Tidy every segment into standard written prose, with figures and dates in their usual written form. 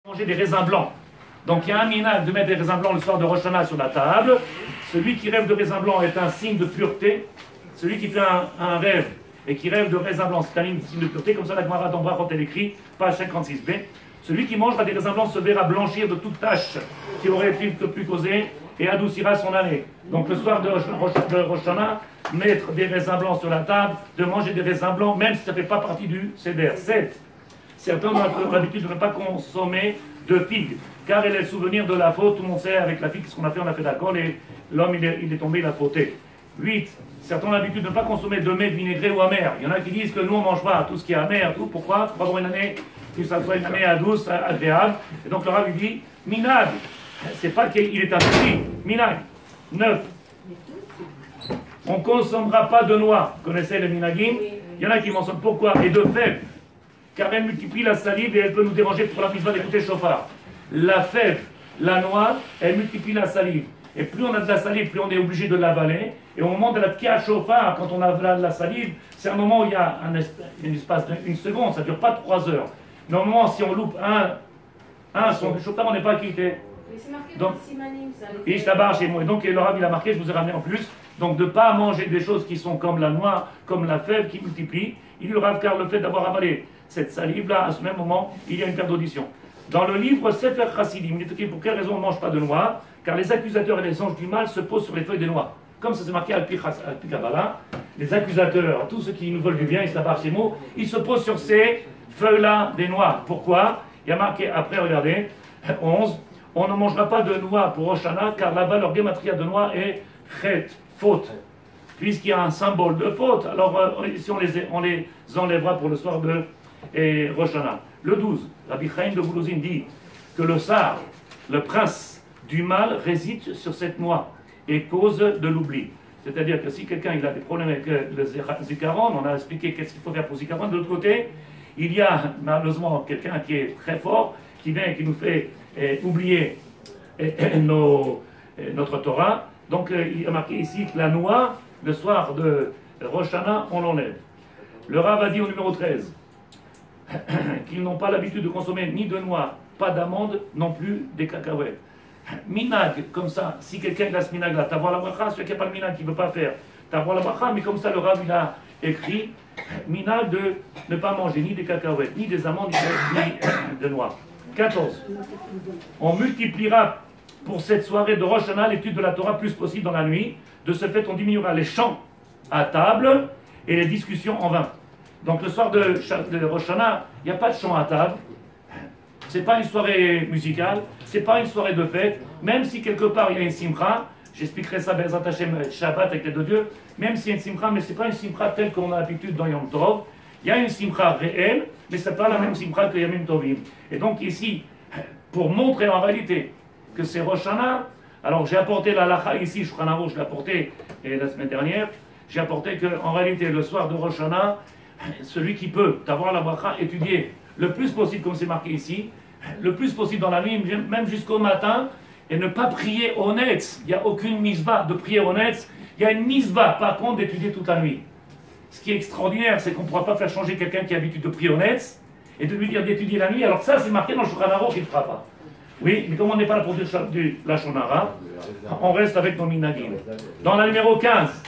Manger des raisins blancs. Donc il y a un minhag de mettre des raisins blancs le soir de Rosh Hashanah sur la table. Celui qui rêve de raisins blancs est un signe de pureté. Celui qui fait un rêve et qui rêve de raisins blancs, c'est un signe de pureté. Comme ça, la Gemara d'Ambra, quand elle écrit, page 56b. Celui qui mangera des raisins blancs se verra blanchir de toute tache qui aurait pu causer et adoucira son année. Donc le soir de Rosh Hashanah, mettre des raisins blancs sur la table, de manger des raisins blancs, même si ça ne fait pas partie du Seder. 7. Certains ont l'habitude de ne pas consommer de figues, car elle est le souvenir de la faute. Tout le monde sait avec la figue ce qu'on a fait, on a fait d'accord, et l'homme il est tombé, il a fauté. 8. Certains ont l'habitude de ne pas consommer de mets vinaigrés ou amers. Il y en a qui disent que nous on ne mange pas tout ce qui est amer, tout. Pourquoi? Pour avoir une année, que ça soit une année douce, agréable. Et donc le Rav lui dit, minag, c'est pas qu'il est interdit, minag. 9. On ne consommera pas de noix. Vous connaissez les minagim? Il y en a qui mentionnent pourquoi? Et de fèves, car elle multiplie la salive et elle peut nous déranger pour la mitzvah d'écouter chauffard. La fève, la noix, elle multiplie la salive. Et plus on a de la salive, plus on est obligé de l'avaler. Et au moment de la kia chauffard, quand on avale la salive, c'est un moment où il y a un espace d'une seconde, ça ne dure pas 3 heures. Normalement, si on loupe son chauffard, on n'est pas quitté. Mais c'est marqué donc, dans le simanim, ça. Et je tabarre chez moi. Et donc, le Rav, il a marqué, je vous ai ramené en plus. Donc, de ne pas manger des choses qui sont comme la noix, comme la fève qui multiplie. Il lui Rav, car le fait d'avoir avalé cette salive-là, à ce même moment, il y a une perte d'audition. Dans le livre Sefer Chassidim, il est écrit pour quelle raison on ne mange pas de noix? Car les accusateurs et les anges du mal se posent sur les feuilles des noix. Comme ça c'est marqué Al-Pi Kabbalah, les accusateurs, tous ceux qui nous veulent du bien, ils se tabarrent ces mots, ils se posent sur ces feuilles-là des noix. Pourquoi? Il y a marqué après, regardez, 11, on ne mangera pas de noix pour Rosh Hashanah, car là-bas leur gématria de noix est chet, faute. Puisqu'il y a un symbole de faute, alors ici on les enlèvera pour le soir de Rosh Hashanah. Le 12, Rabbi Chaim de Boulouzine dit que le Sar, le prince du mal, réside sur cette noix et cause de l'oubli. C'est-à-dire que si quelqu'un il a des problèmes avec le Zikaron, on a expliqué qu'est-ce qu'il faut faire pour Zikaron. De l'autre côté, il y a malheureusement quelqu'un qui est très fort, qui vient et qui nous fait oublier notre Torah. Donc il y a marqué ici que la noix, le soir de Rosh Hashanah, on l'enlève. Le Rav a dit au numéro 13 qu'ils n'ont pas l'habitude de consommer ni de noix, pas d'amandes, non plus des cacahuètes. Minag, comme ça, si quelqu'un a ce minag là, t'avoir la bracha, celui qui n'a pas le minag, qui ne veut pas faire, t'avoir la bracha, mais comme ça le Rav il a écrit minag de ne pas manger ni des cacahuètes, ni des amandes, ni de noix. 14. On multipliera pour cette soirée de Rosh Hashanah l'étude de la Torah plus possible dans la nuit. De ce fait, on diminuera les chants à table et les discussions en vain. Donc le soir de Rosh Hashanah, il n'y a pas de chant à table. C'est pas une soirée musicale, c'est pas une soirée de fête. Même si quelque part il y a une simcha, j'expliquerai ça Be'ezrat Hashem Shabbat avec les deux dieux. Même s'il y a une simcha, mais c'est pas une simcha telle qu'on a l'habitude dans Yom Tov. Il y a une simcha réelle, mais c'est pas la même simcha que Yamim Tovim. Et donc ici, pour montrer en réalité que c'est Rosh Hashanah, alors j'ai apporté la lacha ici, Shulchan Aruch, je l'ai apporté la semaine dernière. J'ai apporté qu'en réalité, le soir de Rosh Hashanah, celui qui peut avoir la bracha, étudier le plus possible, comme c'est marqué ici, le plus possible dans la nuit, même jusqu'au matin, et ne pas prier au netz. Il n'y a aucune misva de prier au netz. Il y a une misva, par contre, d'étudier toute la nuit. Ce qui est extraordinaire, c'est qu'on ne pourra pas faire changer quelqu'un qui a l'habitude de prier au netz et de lui dire d'étudier la nuit. Alors ça, c'est marqué dans le Shulchan Aruch qu'il ne fera pas. Oui, mais comme on n'est pas là pour dire la shonara, on reste avec nos minagim. Dans la numéro 15,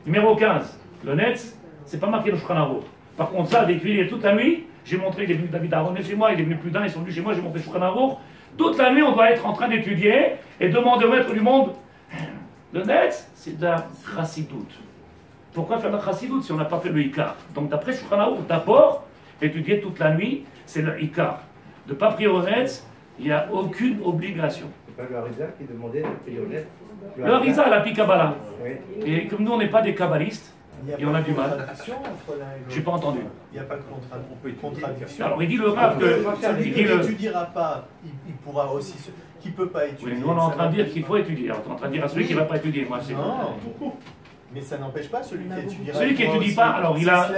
le netz, c'est pas marqué dans le Shulchan Aruch. Par contre, ça, d'étudier toute la nuit, j'ai montré, il est venu David Aaron chez moi, il est venu plus d'un, ils sont venus chez moi, j'ai montré Shulchan Aruch. Toute la nuit, on doit être en train d'étudier et demander au maître du monde. Le netz, c'est de la chassidout. Pourquoi faire de la chassidout si on n'a pas fait le ikar? Donc, d'après Shulchan Aruch, d'abord, étudier toute la nuit, c'est le ikar. De ne pas prier au netz, il n'y a aucune obligation. C'est pas le Harizal qui demandait de prier au net? Le Harizal, la Kabbalah. Oui. Et comme nous, on n'est pas des kabbalistes, et on a du mal. J'ai pas entendu. Il n'y a pas de contradiction. Alors il dit le Rav que Celui qui n'étudiera pas, il pourra aussi. Qui ne peut pas étudier. Oui, nous on est en train de dire qu'il faut étudier. On est en train de dire à celui qui ne va pas étudier. Moi, c'est non. Mais ça n'empêche pas celui qui étudiera. Celui qui n'étudie pas, alors il a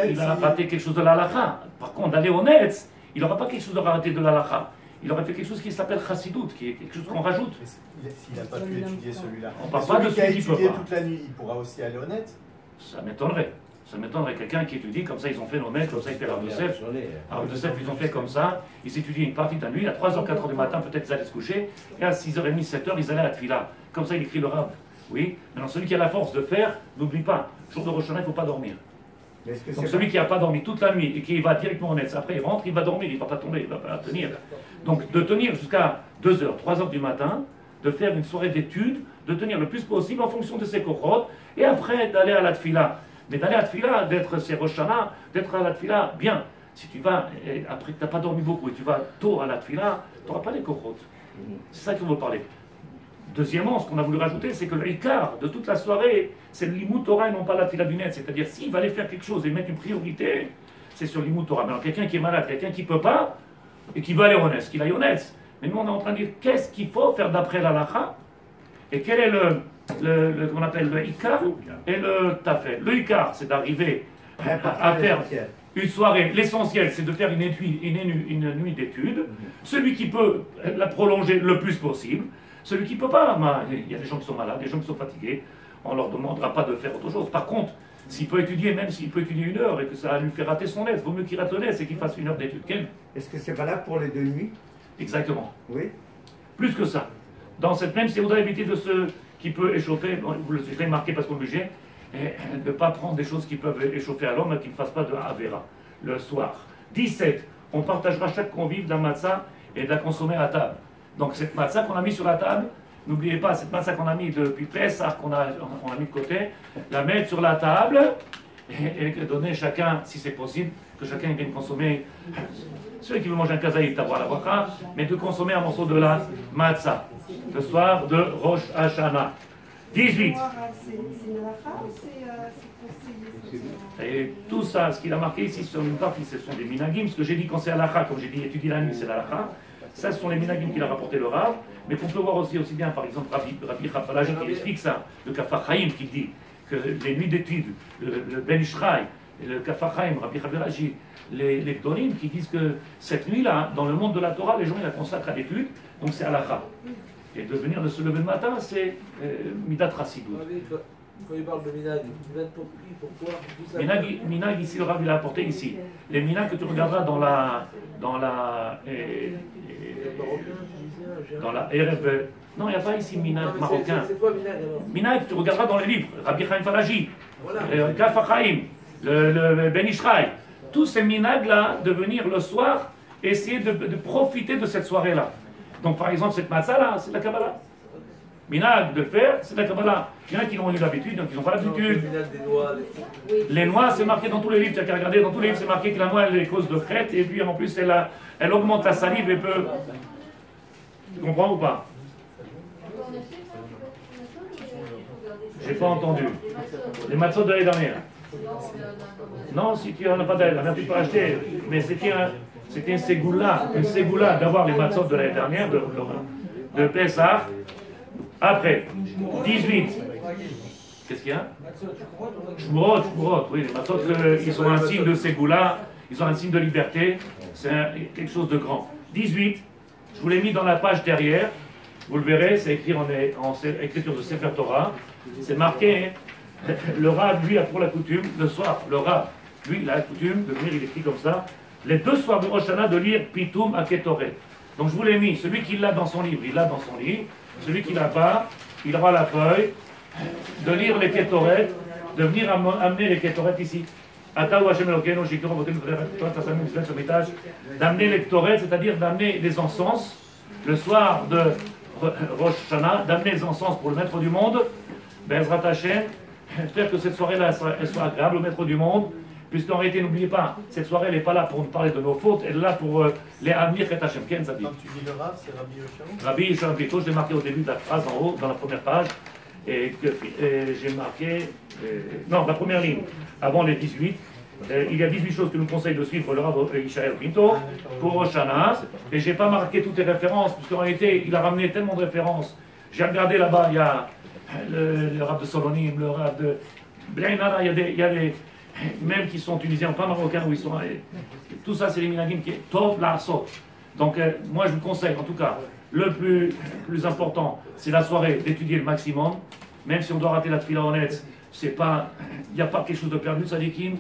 raté quelque chose de l'halakha. Par contre, d'aller au net, il n'aura pas quelque chose de raté de l'halakha. Il aurait fait quelque chose qui s'appelle chassidout, qui est quelque chose qu'on rajoute. S'il n'a pas pu étudier celui-là. On ne parle pas de celui qui a celui qui peut étudié pas. toute la nuit, il pourra aussi aller au net. Ça m'étonnerait. Ça m'étonnerait quelqu'un qui étudie comme ça, ils ont fait nos maîtres, comme ça, ils fait Rav Yosef. Rav Yosef, ils ont fait comme ça, ils s'étudient une partie de la nuit, à 3h, 4h du matin, peut-être ils allaient se coucher, et à 6h30, 7h, ils allaient à la Tfila. Comme ça, il écrit le Rav. Oui, maintenant celui qui a la force de faire, n'oublie pas, jour de Rosh Hashanah, il ne faut pas dormir. Donc celui qui n'a pas dormi toute la nuit et qui va directement en Netz, après il rentre, il va dormir, il ne va pas tomber, il ne va pas tenir. Donc de tenir jusqu'à 2h, 3h du matin, de faire une soirée d'études, de tenir le plus possible en fonction de ses cohortes, et après d'aller à la Tfila. Mais d'aller à la Tfila, d'être chez Rosh Hashanah, d'être à la Tfila, bien. Si tu vas, après que tu n'as pas dormi beaucoup, et tu vas tôt à la Tfila, tu n'auras pas les cohortes. C'est ça qu'il faut parler. Deuxièmement, ce qu'on a voulu rajouter, c'est que le quart de toute la soirée, c'est le Limud Torah et non pas la Tfila du net. C'est-à-dire, s'il va aller faire quelque chose et mettre une priorité, c'est sur le Limud Torah. Mais alors, quelqu'un qui est malade, quelqu'un qui ne peut pas, et qui veut aller au Netz, qu'il aille au Netz. Mais nous, on est en train de dire, qu'est-ce qu'il faut faire d'après l'Alacha? Et quel est qu'on appelle le Ikar et le Tafel. Le Ikar, c'est d'arriver à faire une soirée. L'essentiel, c'est de faire une nuit d'études. Celui qui peut la prolonger le plus possible. Celui qui ne peut pas, il y a des gens qui sont malades, des gens qui sont fatigués, on ne leur demandera pas de faire autre chose. Par contre, s'il peut étudier, même s'il peut étudier 1 heure et que ça lui fait rater son aide, il vaut mieux qu'il rate le et qu'il fasse 1 heure d'études. Est-ce que c'est valable pour les 2 nuits? Exactement. Oui. Plus que ça. Dans cette même, si vous voudrez éviter de ce qui peut échauffer, vous l'avez marqué parce qu'on est obligé, de ne pas prendre des choses qui peuvent échauffer à l'homme et qui ne fassent pas de Avera le soir. 17. On partagera chaque convive d'un matzah et de la consommer à table. Donc cette matzah qu'on a mis sur la table, n'oubliez pas, cette matzah qu'on a mis depuis Pessah, qu'on a mis de côté, la mettre sur la table et donner chacun, si c'est possible, que chacun vienne consommer, celui qui veut manger un kazaït, avoir la bracha, mais de consommer un morceau de la matzah, le soir de Rosh Hashanah. 18. Et tout ça, ce qu'il a marqué ici sur une partie, ce sont des minagim. Ce que j'ai dit quand c'est halakha, comme j'ai dit étudier la nuit, c'est l'halakha. Ça, ce sont les minagim qu'il a rapporté le Rav, mais qu'on peut voir aussi bien, par exemple, Rabbi Chafalaji qui explique ça, le Kafar Chaim qui dit que les nuits d'études, le Ben Ishraï, le Kafar Chaim, Rabbi Chafalaji, les Ptonim qui disent que cette nuit-là, dans le monde de la Torah, les gens ils la consacrent à l'étude, donc c'est halakha. Et de venir de se lever le matin, c'est Midat Chassidut. Quand il parle de minag, pourquoi minag, ici, le Rav il a apporté ici. Les minag que tu regarderas dans la RF. Non, il n'y a pas ici minag marocain. C'est quoi minag alors? Minag, tu regarderas dans les livres. Rabbi Chaim Falaji, Voilà. Kafar Chaim, le Ben Ishraï. Tous ces minag-là, de venir le soir, essayer de profiter de cette soirée-là. Donc par exemple, cette matzah-là, c'est de la Kabbalah. Minag de le faire, c'est de la Kabbalah. Il y en a qui l'ont eu l'habitude, donc ils n'ont pas l'habitude. Les noix, c'est marqué dans tous les livres, tu as qu'à regarder, dans tous les livres, c'est marqué que la noix, elle est cause de crête, et puis en plus, elle augmente la salive et peut. Tu comprends ou pas? J'ai pas entendu. Les matzot de l'année dernière. Non, si tu n'en as pas d'elle, tu peux acheter. Mais c'était une ségoula d'avoir les matzot de l'année dernière, de Pessah. Après, 18. Qu'est-ce qu'il y a? Shmurot, oui, les matzot, ils sont un signe de ségoula, ils ont un signe de liberté, c'est quelque chose de grand. 18, je vous l'ai mis dans la page derrière, vous le verrez, c'est écrit en écriture de Sefer Torah, c'est marqué, le Rav, lui, a pour la coutume, le soir, le Rav, lui, il a la coutume de venir, il écrit comme ça, les 2 soirs de Rosh Hashanah, de lire Pitoum Aketoret. Donc je vous l'ai mis, celui qui l'a dans son livre, il l'a dans son livre. Celui qui l'a pas, il aura la feuille, de lire les Ketoret, de venir amener les Ketoret ici. D'amener les Ketoret, c'est-à-dire d'amener les encens, le soir de Rosh Hashanah, d'amener les encens pour le maître du monde, Bezrat Hashem, faire que cette soirée-là, elle soit agréable au maître du monde, puisqu'en réalité, n'oubliez pas, cette soirée, elle n'est pas là pour nous parler de nos fautes, elle est là pour les amener et Hashem. Ken Zadi. Quand tu dis le Rav, c'est Rabbi Yoshan? Rabbi Yoshan Pito, je l'ai marqué au début de la phrase en haut, dans la première page, et j'ai marqué, non, la première ligne, avant les 18, il y a 18 choses que nous conseille de suivre le Rav Ishaël Pinto pour Rosh Hashanah, et je n'ai pas marqué toutes les références, puisqu'en réalité, il a ramené tellement de références. J'ai regardé là-bas, il y a le Rav de Solonim, le Rav de Blainara, il y a des même qui sont tunisiens, pas marocains, où ils sont. Tout ça, c'est les minagim qui est top la sot. Donc, moi, je vous conseille, en tout cas, le plus important, c'est la soirée d'étudier le maximum, même si on doit rater la tefila honnête, c'est pas, il n'y a pas quelque chose de perdu de Sadikim.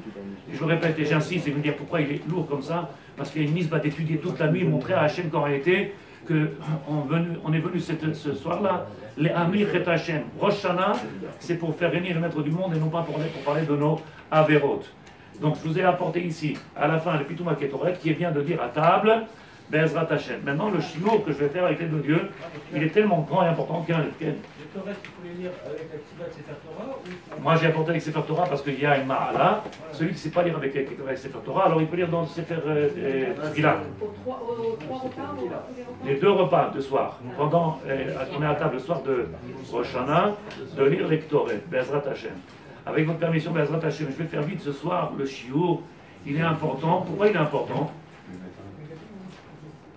Je le répète et j'insiste, et vous me dire pourquoi il est lourd comme ça, parce qu'il y a une mise va d'étudier toute la nuit, montrer à Hachem qu'en réalité, on est venu ce soir-là, les Amir et Hachem. Rosh Hashanah, c'est pour faire réunir le maître du monde et non pas pour parler de nos Averot. Donc je vous ai apporté ici, à la fin, le Pitouma Ketoret, qui vient de dire à table, Bezrat Hachem. Maintenant, le shiur que je vais faire avec l'aide de Dieu, il est tellement grand et important qu'un. Le Torah, il faut les lire avec la Ktibat Sefer Torah ou... Moi, j'ai apporté avec Sefer Torah parce qu'il y a une Ma'ala. Celui qui ne sait pas lire avec Sefer Torah, alors il peut lire dans Sefer Tfilah. Aux trois repas ou tous les repas? Les 2 repas de soir, pendant qu'on est à table le soir de Rosh Hashanah, de lire les Ktoret, Bezrat Hachem. Avec votre permission, Bezrat Hachem, je vais faire vite ce soir le shiur. Il est important. Pourquoi il est important?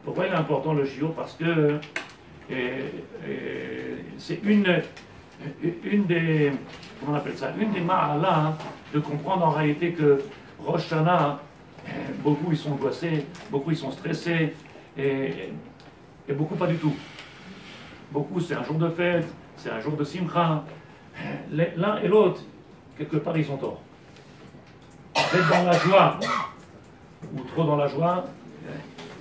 Pourquoi il est important le shiur? Parce que c'est une des, comment on appelle ça, une des ma'ala de comprendre en réalité que Rosh Hashanah, beaucoup ils sont angoissés, beaucoup ils sont stressés, et beaucoup pas du tout. Beaucoup c'est un jour de fête, c'est un jour de simcha. L'un et l'autre, quelque part ils ont tort. D'être dans la joie, ou trop dans la joie,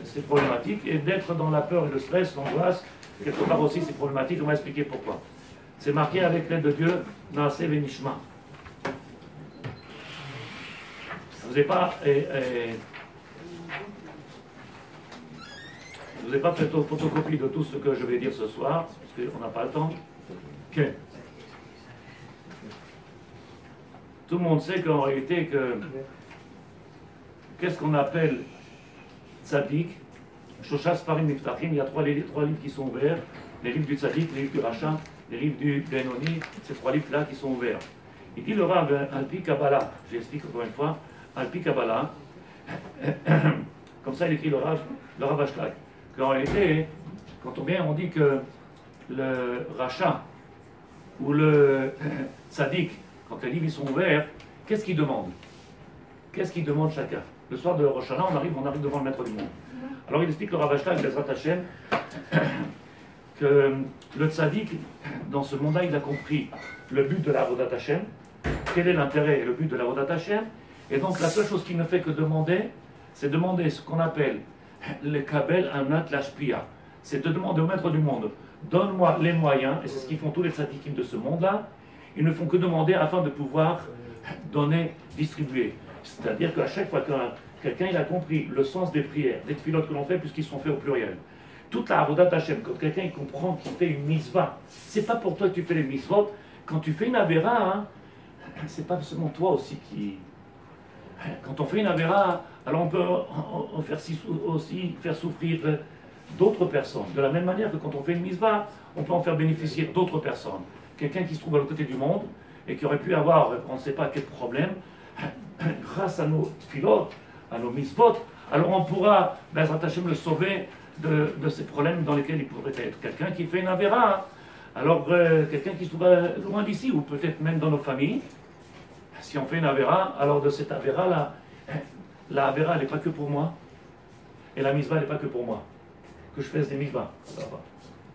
c'est problématique, et d'être dans la peur et le stress, l'angoisse, quelque part aussi c'est problématique. On va expliquer pourquoi. C'est marqué avec l'aide de Dieu, Naaseh Venishma. Je vous ai pas fait photocopie de tout ce que je vais dire ce soir, parce qu'on n'a pas le temps. Ok. Tout le monde sait qu'en réalité, qu'est-ce qu'on appelle tzaddik? Shosha Sfarim Miftachim, il y a trois livres qui sont ouverts, les livres du tzaddik, les livres du rachat, les livres du Benoni, ces 3 livres-là qui sont ouverts. Il dit le Rav Alpi Kabbalah, j'explique encore une fois, Alpi Kabbalah, comme ça il écrit le Rav Ashlag, qu'en réalité, quand on vient, on dit que le rachat ou le tzaddik, quand les livres ils sont ouverts, qu'est-ce qu'ils demandent? Qu'est-ce qu'ils demandent chacun? Le soir de Rosh Hashanah, on arrive devant le maître du monde. Alors il explique le Rav Ashlag, Bezrat Hachem, que le tzaddik, dans ce monde-là, il a compris le but de la Avodat Hashem, quel est l'intérêt et le but de la Avodat Hashem, et donc la seule chose qu'il ne fait que demander, c'est demander ce qu'on appelle le kabel anat lashpia, c'est de demander au maître du monde, donne-moi les moyens, et c'est ce qu'ils font tous les tzaddikim de ce monde-là, ils ne font que demander afin de pouvoir donner, distribuer. C'est-à-dire qu'à chaque fois que quelqu'un il a compris le sens des prières, des tfilotes que l'on fait, puisqu'ils sont faits au pluriel, toute la Avodat Hashem, quand quelqu'un il comprend qu'il fait une mitzvah, c'est pas pour toi que tu fais les mitzvot, quand tu fais une avéra, hein, c'est pas seulement toi aussi qui... Quand on fait une avéra, alors on peut aussi faire souffrir d'autres personnes. De la même manière que quand on fait une mitzvah, on peut en faire bénéficier d'autres personnes. Quelqu'un qui se trouve à l'autre côté du monde et qui aurait pu avoir, on ne sait pas quel problème, grâce à nos tfilotes, à nos mitzvot, alors on pourra, Bezrat Hashem, le sauver de ces problèmes dans lesquels il pourrait être. Quelqu'un qui fait une avéra, alors quelqu'un qui se trouve loin d'ici, ou peut-être même dans nos familles, si on fait une avéra, alors de cette avéra-là, la avéra, elle n'est pas que pour moi, et la mitzvah, elle n'est pas que pour moi. Que je fasse des mitzvahs,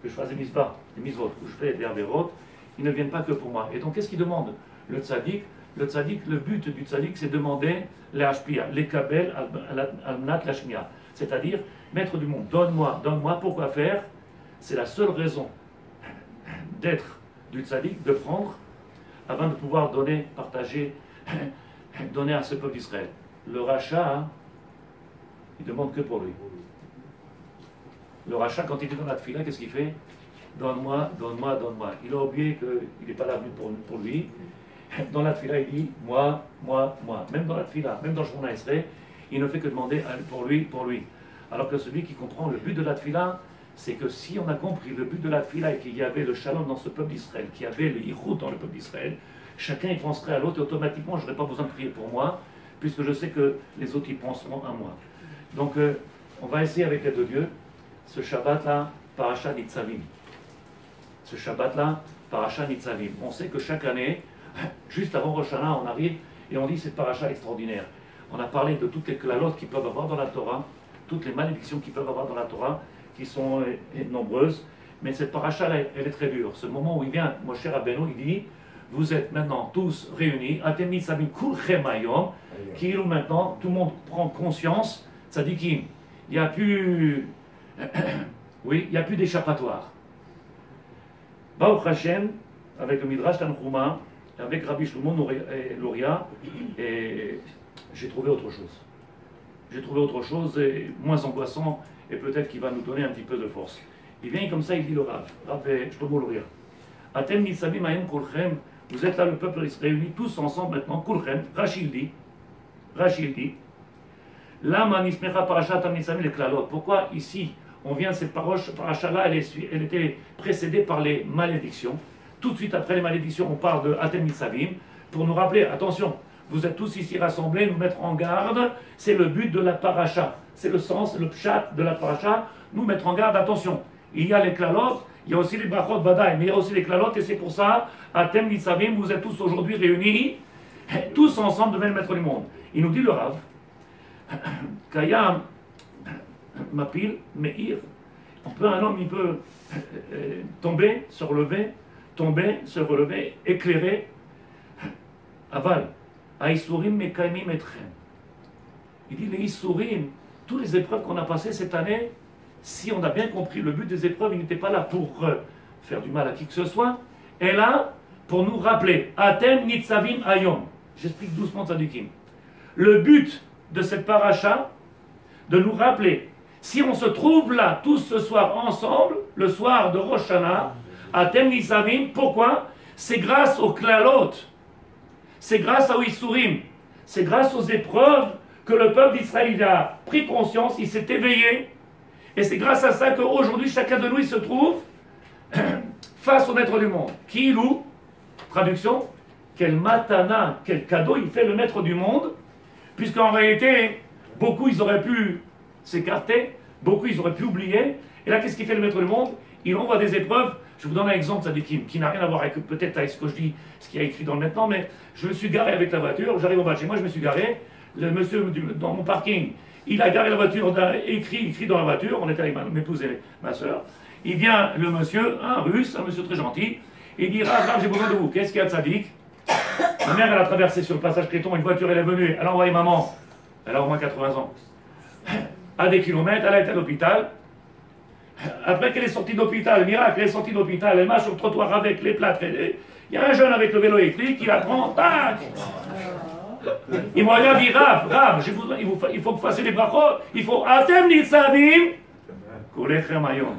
que je fasse des mitzvahs, des mitzvot, que je fais des avérotes, ils ne viennent pas que pour moi. Et donc, qu'est-ce qu'il demande? Le tzaddik, le but du tzaddik, c'est demander les hashpia, les kabel, al-nat lashmia. C'est-à-dire, maître du monde, donne-moi, pourquoi faire? C'est la seule raison d'être du tzaddik, de prendre, afin de pouvoir donner, partager, donner à ce peuple d'Israël. Le rachat, hein, il demande que pour lui. Le rachat, quand il est dans la tefila, qu'est-ce qu'il fait? Donne-moi. Il a oublié qu'il n'est pas là pour lui. Dans la tefila, il dit moi. Même dans la tefila, même dans le Shemona Esrei, il ne fait que demander pour lui. Alors que celui qui comprend le but de la tefila, c'est que si on a compris le but de la tefila et qu'il y avait le shalom dans ce peuple d'Israël, qu'il y avait le yichud dans le peuple d'Israël, chacun y penserait à l'autre et automatiquement je n'aurais pas besoin de prier pour moi, puisque je sais que les autres y penseront à moi. Donc on va essayer avec l'aide de Dieu, ce Shabbat-là, Parashat Nitzavim. Ce Shabbat-là, Parashat Nitzavim. On sait que chaque année, juste avant Rosh Hashanah, on arrive et on dit cette Parashat extraordinaire. On a parlé de toutes les klalotes qu'ils peuvent avoir dans la Torah, toutes les malédictions qu'ils peuvent avoir dans la Torah, qui sont nombreuses, mais cette paracha elle est très dure. Ce moment où il vient, Moshe Rabbeinu, il dit vous êtes maintenant tous réunis, Atem Nitzavim Kulchem Hayom, qui maintenant, tout le monde prend conscience, ça dit qu'il n'y a plus, oui, il n'y a plus d'échappatoire. Baruch Hashem, avec le Midrash Tanchuma, avec Rabbi Shlomo Luria, et j'ai trouvé autre chose. J'ai trouvé autre chose, et moins angoissant, et peut-être qu'il va nous donner un petit peu de force. Il vient comme ça, il dit le Rav Shlomo Luria. Atem Nitzavim Hayom Kulchem, vous êtes là, le peuple se réunit tous ensemble maintenant, Kulchem, Rachid dit, Lama Nismecha Parashat Nitzavim le Klalot. Pourquoi ici, on vient de cette paracha-là, elle était précédée par les malédictions. Tout de suite après les malédictions, on parle de Atem Nitzavim, pour nous rappeler, attention, vous êtes tous ici rassemblés, nous mettre en garde, c'est le but de la paracha, c'est le sens, le pshat de la paracha, nous mettre en garde, attention, il y a les klalot, il y a aussi les brachot vadaï, mais il y a aussi les klalot, et c'est pour ça, Atem Nitzavim, vous êtes tous aujourd'hui réunis, tous ensemble devant le maître du monde. Il nous dit le Rav, Kayam Mapil Meir, un homme, il peut tomber, se relever, éclairer, aval, Aïsourim Mekaimim Etchem. Il dit les Issourim, toutes les épreuves qu'on a passées cette année, si on a bien compris, le but des épreuves, il n'était pas là pour faire du mal à qui que ce soit, et là, pour nous rappeler, Atem Nitzavim Hayom. J'explique doucement Tzadikim. Le but de cette paracha, de nous rappeler, si on se trouve là tous ce soir ensemble, le soir de Rosh Hashanah, Atem Nitzavim, pourquoi? C'est grâce aux klalot, c'est grâce aux Issourim, c'est grâce aux épreuves que le peuple d'Israël a pris conscience, il s'est éveillé, et c'est grâce à ça qu'aujourd'hui chacun de nous il se trouve face au maître du monde. Qui loue? Traduction, quel matana, quel cadeau il fait le maître du monde, puisqu'en réalité, beaucoup ils auraient pu s'écarter, beaucoup ils auraient pu oublier, et là qu'est-ce qu'il fait le maître du monde? Il envoie des épreuves. Je vous donne un exemple, qui n'a rien à voir avec peut-être avec ce que je dis, ce qu'il y a écrit dans le maintenant, mais je me suis garé avec la voiture, j'arrive au bas de chez moi, je me suis garé, le monsieur dans mon parking, il a garé la voiture, écrit dans la voiture, on était avec ma épouse et ma soeur, il vient le monsieur, un russe, un monsieur très gentil, il dit, Rav, j'ai besoin de vous, qu'est-ce qu'il y a de sadique? Ma mère, elle a traversé sur le passage piéton, une voiture, elle est venue, elle a envoyé maman, elle a au moins 80 ans, à des kilomètres, elle a été à l'hôpital. Après qu'elle est sortie d'hôpital, miracle, elle est sortie d'hôpital, elle marche sur le trottoir avec les plâtres. Il y a un jeune avec le vélo électrique, il la prend, tac. Il m'a regardé, dit, Rav, il faut que vous fassiez les brachot, il faut Atem Nitzavim Kulchem Hayom.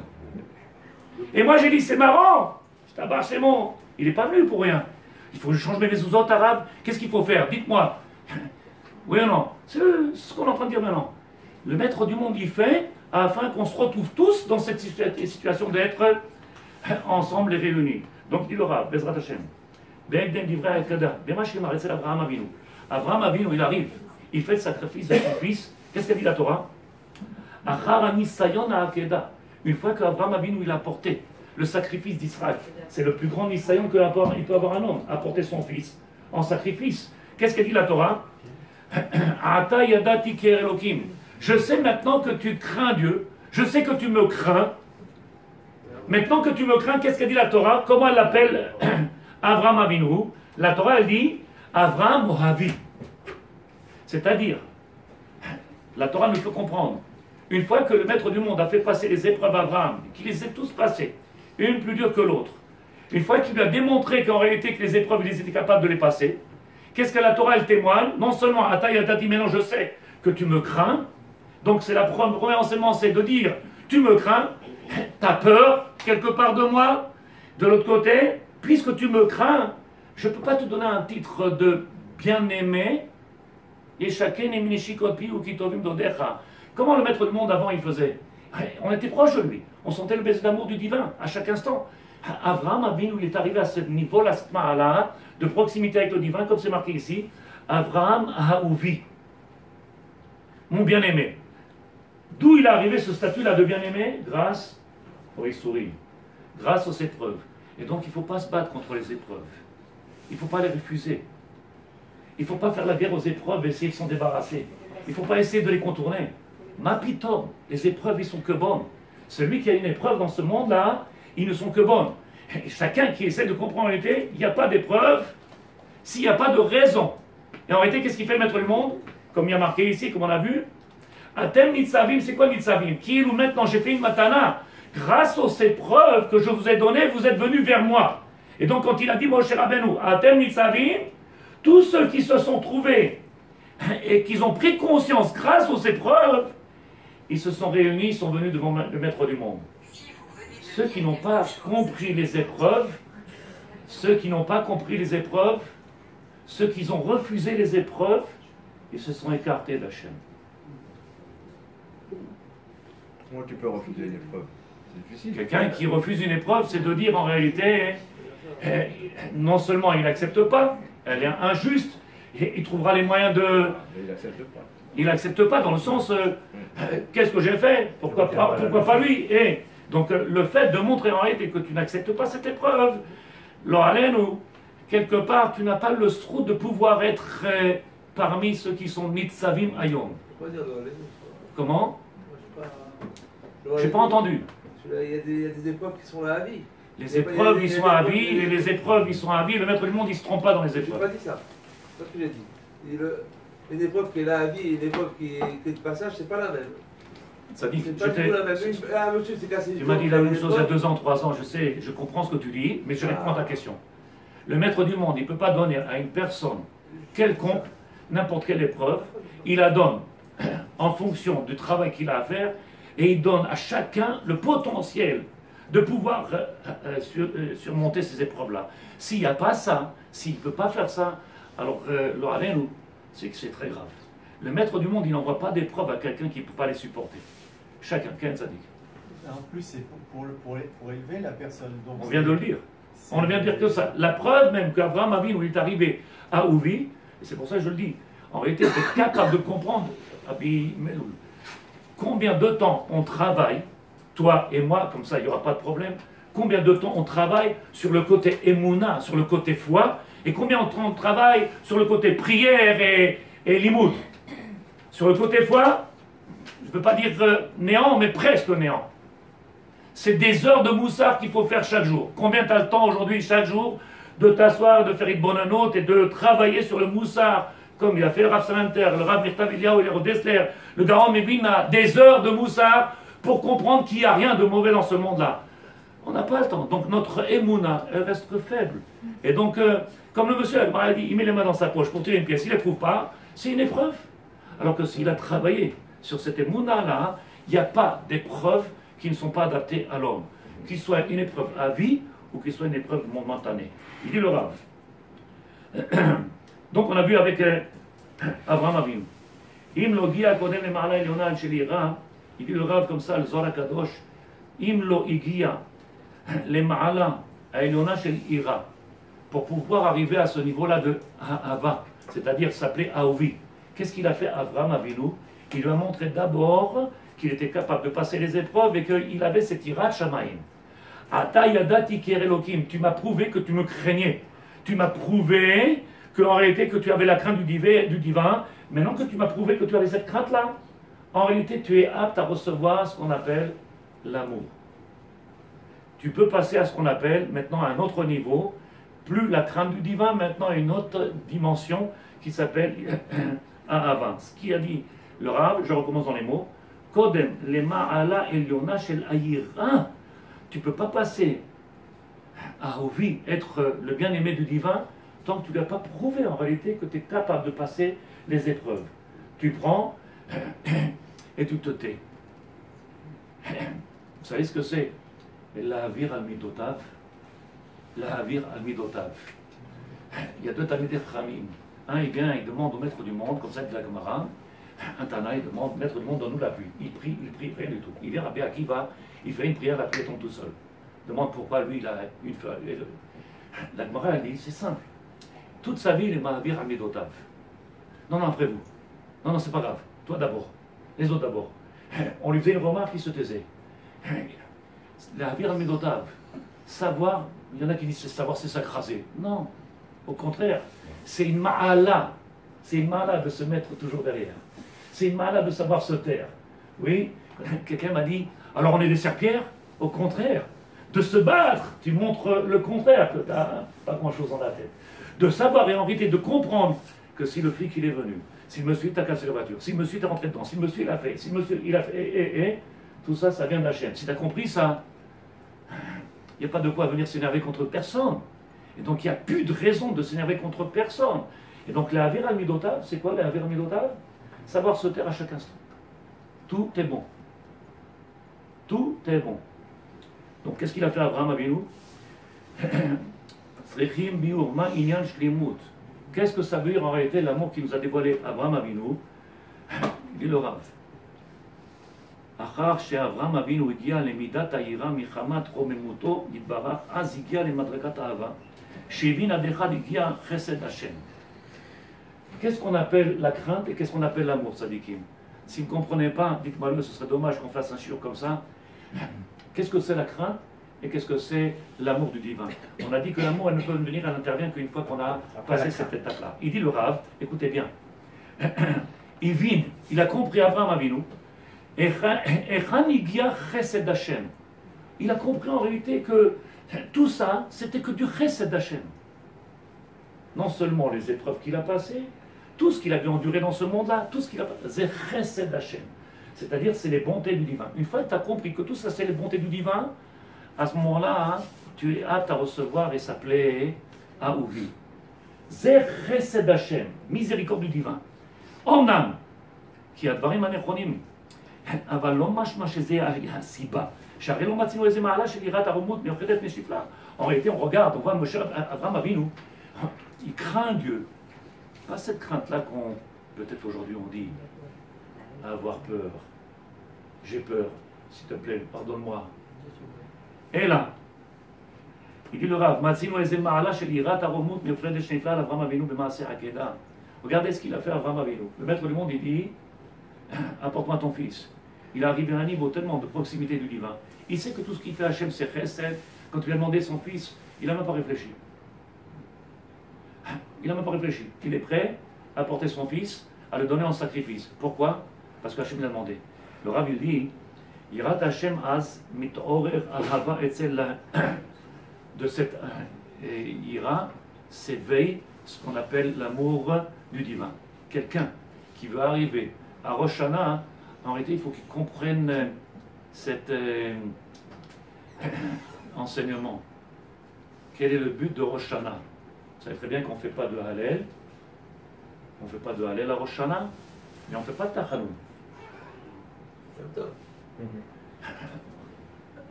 Et moi j'ai dit, c'est marrant, c'est bon, il n'est pas venu pour rien. Il faut que je change mes mezuzot arabes, qu'est-ce qu'il faut faire? Dites-moi. Oui ou non? C'est ce qu'on est en train de dire maintenant. Le maître du monde, il fait afin qu'on se retrouve tous dans cette situation d'être ensemble et réunis. Donc il aura, Bezrat Hashem, Abraham Avinu. Abraham Avinu, il arrive, il fait le sacrifice de son fils. Qu'est-ce qu'a dit la Torah? Une fois qu'Abraham Avinu, il a apporté le sacrifice d'Israël, c'est le plus grand Nisayon qu'il peut avoir un homme, apporter son fils en sacrifice. Qu'est-ce qu'a dit la Torah? Ata yadati ki Elokim. Je sais maintenant que tu crains Dieu. Je sais que tu me crains. Maintenant que tu me crains, qu'est-ce qu'a dit la Torah? Comment elle l'appelle Avraham Avinu? La Torah, elle dit Avraham Ohavi. C'est-à-dire, la Torah nous fait comprendre. Une fois que le maître du monde a fait passer les épreuves à Abraham, qu'il les ait tous passées, une plus dure que l'autre, une fois qu'il lui a démontré qu'en réalité que les épreuves, il était capable de les passer, qu'est-ce que la Torah, elle témoigne? Non seulement, Atayatati, maintenant je sais que tu me crains. Donc c'est la première enseignement, c'est de dire, tu me crains, tu as peur quelque part de moi. De l'autre côté, puisque tu me crains, je ne peux pas te donner un titre de bien-aimé. Comment le maître du monde avant il faisait? On était proche de lui, on sentait le baiser d'amour du divin à chaque instant. Avraham Avinu, il est arrivé à ce niveau, de proximité avec le divin, comme c'est marqué ici, Avraham Ahaouvi, mon bien-aimé. D'où il est arrivé ce statut-là de bien-aimé? Grâce aux Issourim, grâce aux épreuves. Et donc il ne faut pas se battre contre les épreuves. Il ne faut pas les refuser. Il ne faut pas faire la guerre aux épreuves et essayer de s'en débarrasser. Il ne faut pas essayer de les contourner. Mapitom, les épreuves, ils sont que bonnes. Celui qui a une épreuve dans ce monde-là, ils ne sont que bonnes. chacun qui essaie de comprendre en réalité, il n'y a pas d'épreuve s'il n'y a pas de raison. Et en réalité, qu'est-ce qu'il fait le maître du monde? Comme il y a marqué ici, comme on a vu, Atem Nitzavim, c'est quoi Nitzavim? Qui est nous maintenant? J'ai fait une matana. Grâce aux épreuves que je vous ai données, vous êtes venus vers moi. Et donc, quand il a dit Moshe Rabbeinu, Atem Nitzavim, tous ceux qui se sont trouvés et qui ont pris conscience grâce aux épreuves, ils se sont réunis, ils sont venus devant le maître du monde. Ceux qui n'ont pas compris les épreuves, ceux qui n'ont pas compris les épreuves, ceux qui ont refusé les épreuves, ils se sont écartés d'Hachem. Comment tu peux refuser une épreuve? C'est difficile. Quelqu'un qui refuse une épreuve, c'est de dire en réalité, non seulement il n'accepte pas, elle est injuste, et il trouvera les moyens de... Mais il n'accepte pas. Il n'accepte pas dans le sens, qu'est-ce que j'ai fait? Pourquoi pas lui? Et donc le fait de montrer en réalité que tu n'acceptes pas cette épreuve, ou quelque part, tu n'as pas le srout de pouvoir être parmi ceux qui sont Nitzavim Ayom. Comment? J'ai pas entendu. Il y a des épreuves qui sont là à vie. Les épreuves, ils sont à vie, et les épreuves, ils sont à vie. Le maître du monde, il ne se trompe pas dans les Je n'ai épreuves. pas dit ça. C'est pas ce que j'ai dit. Une épreuve qui est là à vie et une épreuve qui est de passage, c'est pas la même. Ça dit, C'est pas du tout la même. Ah, monsieur, c'est cassé. tu m'as dit la même chose il y a 2 ans, 3 ans, je sais, je comprends ce que tu dis, mais je réponds à ta question. Le maître du monde, il ne peut pas donner à une personne quelconque n'importe quelle épreuve. Il la donne en fonction du travail qu'il a à faire et il donne à chacun le potentiel de pouvoir surmonter ces épreuves-là. S'il n'y a pas ça, s'il ne peut pas faire ça, alors nous, c'est que c'est très grave. Le maître du monde, il n'envoie pas d'épreuves à quelqu'un qui ne peut pas les supporter. Chacun, Ken Sadik. En plus, c'est pour élever la personne. Donc On vient de le dire. On vient de dire que ça. La preuve même qu'Abraham Avinu est arrivé à Ouvi, et c'est pour ça que je le dis, en réalité, c'est capable de comprendre combien de temps on travaille, toi et moi, comme ça il n'y aura pas de problème, combien de temps on travaille sur le côté émouna, sur le côté foi, et combien de temps on travaille sur le côté prière et limoud. Sur le côté foi, je ne veux pas dire néant, mais presque néant. C'est des heures de moussard qu'il faut faire chaque jour. Combien tu as le temps aujourd'hui, chaque jour, de t'asseoir, de faire une bonne note et de travailler sur le moussard, comme il a fait le Rav Salanter, le Rav Mirtav Eliyahu, le Rav Dessler, le Gaon Mevina, des heures de moussard pour comprendre qu'il n'y a rien de mauvais dans ce monde-là. On n'a pas le temps. Donc notre émouna, elle reste faible. Et donc, comme le monsieur a dit, il met les mains dans sa poche pour tirer une pièce, il ne les trouve pas, c'est une épreuve. Alors que s'il a travaillé sur cette émouna-là, il n'y a pas d'épreuves qui ne sont pas adaptées à l'homme. Qu'il soit une épreuve à vie ou qu'il soit une épreuve momentanée. Il dit le Rav. Donc on a vu avec Abraham Avinu. Im lo gia kodem le ma'ala elyon shel ira, il dit le Rav comme ça, le Zohar HaKadosh, im lo igia le ma'ala elyon shel ira, pour pouvoir arriver à ce niveau-là de Ahava, c'est-à-dire s'appeler Aovi. Qu'est-ce qu'il a fait Abraham Avinu? Il lui a montré d'abord qu'il était capable de passer les épreuves et qu'il avait cette ira shamayim. Ata yadati kerelokim, tu m'as prouvé que tu me craignais. Tu m'as prouvé qu'en réalité que tu avais la crainte du divin. Maintenant que tu m'as prouvé que tu avais cette crainte-là, en réalité tu es apte à recevoir ce qu'on appelle l'amour. Tu peux passer à ce qu'on appelle maintenant à un autre niveau, plus la crainte du divin, maintenant une autre dimension qui s'appelle Ahava. Ce qui a dit le Rav, je recommence dans les mots, Kodem le ma'ala elyona shel ayira. Tu ne peux pas passer à Ovi, être le bien-aimé du divin, tant que tu ne l'as pas prouvé en réalité que tu es capable de passer les épreuves. Tu prends et tu te tais. Vous savez ce que c'est? La havir al-midotav. La havir al-midotav. Il y a 2 Talmidei Chachamim. Un, il vient, il demande au maître du monde, comme ça dit la Gemara. Un Tana, il demande, maître du monde, donne-nous la pluie. Il prie, rien du tout. Il vient, Rabbi Akiva, il fait une prière, la pluie tombe tout seul. Demande pourquoi lui, il a une feuille. La Gemara, elle dit, c'est simple. Toute sa vie, il est Mahavir Amidotav. Non, après vous. Non, c'est pas grave. Toi d'abord. Les autres d'abord. On lui faisait une remarque, il se taisait. La Havir Amidotav. Savoir, il y en a qui disent savoir, c'est s'accraser. Non. Au contraire, c'est une ma'ala. C'est une ma'ala de se mettre toujours derrière. C'est une ma'ala de savoir se taire. Oui, quelqu'un m'a dit, alors on est des serpillères? Au contraire. De se battre, tu montres le contraire, que tu n'as pas grand-chose dans la tête. De savoir et en vérité de comprendre que si le flic il est venu, si le monsieur t'a cassé la voiture, si le monsieur t'est rentré dedans, si le monsieur il a fait, si le monsieur il a fait, tout ça, ça vient de la chaîne. Si tu as compris ça, il n'y a pas de quoi venir s'énerver contre personne. Et donc il n'y a plus de raison de s'énerver contre personne. Et donc la Avera Midotav, c'est quoi la Avera Midotav? Savoir se taire à chaque instant. Tout est bon. Tout est bon. Donc qu'est-ce qu'il a fait Abraham Avinu? Qu'est-ce que ça veut dire en réalité l'amour qui nous a dévoilé Abraham Avinu? Il dit le Rav. אחר שאברהם אבינו הגיע למידת היראה מחמת רוממותו יתברך, אז הגיע למדרגת האהבה, שהבין עד אחד הגיע חסד השם. Qu'est-ce qu'on appelle la crainte et qu'est-ce qu'on appelle l'amour, Sadikim? Si vous ne comprenez pas, dites-moi-le, ce serait dommage qu'on fasse un shiur comme ça. Qu'est-ce que c'est la crainte et qu'est-ce que c'est l'amour du divin? On a dit que l'amour, elle ne peut venir, elle n'intervient qu'une fois qu'on a passé cette étape-là. Il dit le Rav, écoutez bien, il a compris Abraham Avinu. Il a compris en réalité que tout ça, c'était que du chesed d'Hachem. Non seulement les épreuves qu'il a passées, tout ce qu'il avait enduré dans ce monde-là, tout ce qu'il a passé, c'est chesed d'Hachem. C'est-à-dire, c'est les bontés du divin. Une fois que tu as compris que tout ça, c'est les bontés du divin, à ce moment-là, tu es apte à recevoir et s'appeler Aouvi. C'est chesed d'Hachem, miséricorde du divin. En âme, qui a dvarim anechonim. אבל לא משמע שזה הסיבה, שהרי לא מצינו איזה מעלה של יראת הרוממות מיוחדת נשפלה. En réalité, on regarde, on voit Abraham Avinu, il craint Dieu. Pas cette crainte-là qu'on, peut-être aujourd'hui on dit, avoir peur. J'ai peur, s'il te plaît, pardonne-moi. Et là, il dit le Rav, מצינו איזה מעלה של יראת הרוממות מיוחדת נשפלה לאברהם אבינו במעשה עקדה. Regardez ce qu'il a fait à Abraham Avinu. Le maître du monde, il dit, apporte-moi ton fils. Il est arrivé à un niveau tellement de proximité du divin. Il sait que tout ce qu'il fait Hachem, c'est chesed. Quand il a demandé son fils, il n'a même pas réfléchi. Il n'a même pas réfléchi. Il est prêt à apporter son fils, à le donner en sacrifice. Pourquoi? Parce que Hachem l'a demandé. Le Rav, il dit, Yirat Hachem az mitorer ahava etzel. De cette ira s'éveille ce qu'on appelle l'amour du divin. Quelqu'un qui veut arriver à Rosh Hashanah, en réalité, il faut qu'ils comprennent cet enseignement. Quel est le but de Rosh Hashanah? Vous savez très bien qu'on ne fait pas de Hallel. On ne fait pas de Hallel à Rosh Hashanah, mais on ne fait pas de Tachanun.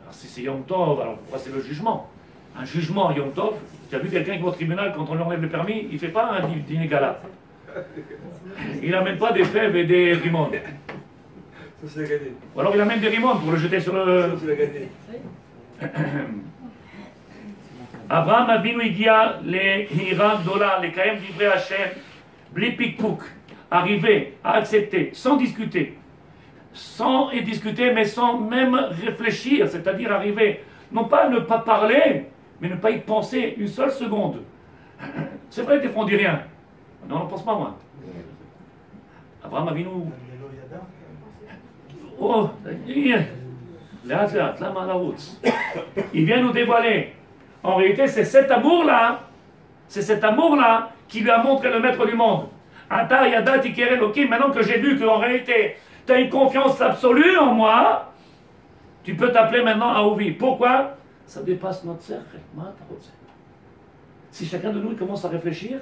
Alors si c'est Yom Tov, alors pourquoi c'est le jugement? Un jugement Yom Tov, tu as vu quelqu'un qui va au tribunal, quand on lui enlève le permis, il ne fait pas un dîner gala. Il n'amène pas des fèves et des rimondes. Ça, c'est la gagné. Ou alors il amène des rimondes pour le jeter sur le... Ça, c'est la gagné. Abraham Avinu הגיע להירה גדולה, לקיים דברי השם, בלי פיקפוק, arriver à accepter, sans discuter, sans y discuter, mais sans même réfléchir, c'est-à-dire arriver, non pas ne pas parler, mais ne pas y penser une seule seconde. C'est vrai, des fois on dit rien. Non, on n'en pense pas moins. Abraham Avinu... Oh, il vient nous dévoiler. En réalité, c'est cet amour-là qui lui a montré le maître du monde. Maintenant que j'ai vu qu'en réalité, tu as une confiance absolue en moi, tu peux t'appeler maintenant Aouvi. Pourquoi? Ça dépasse notre cercle. Si chacun de nous commence à réfléchir,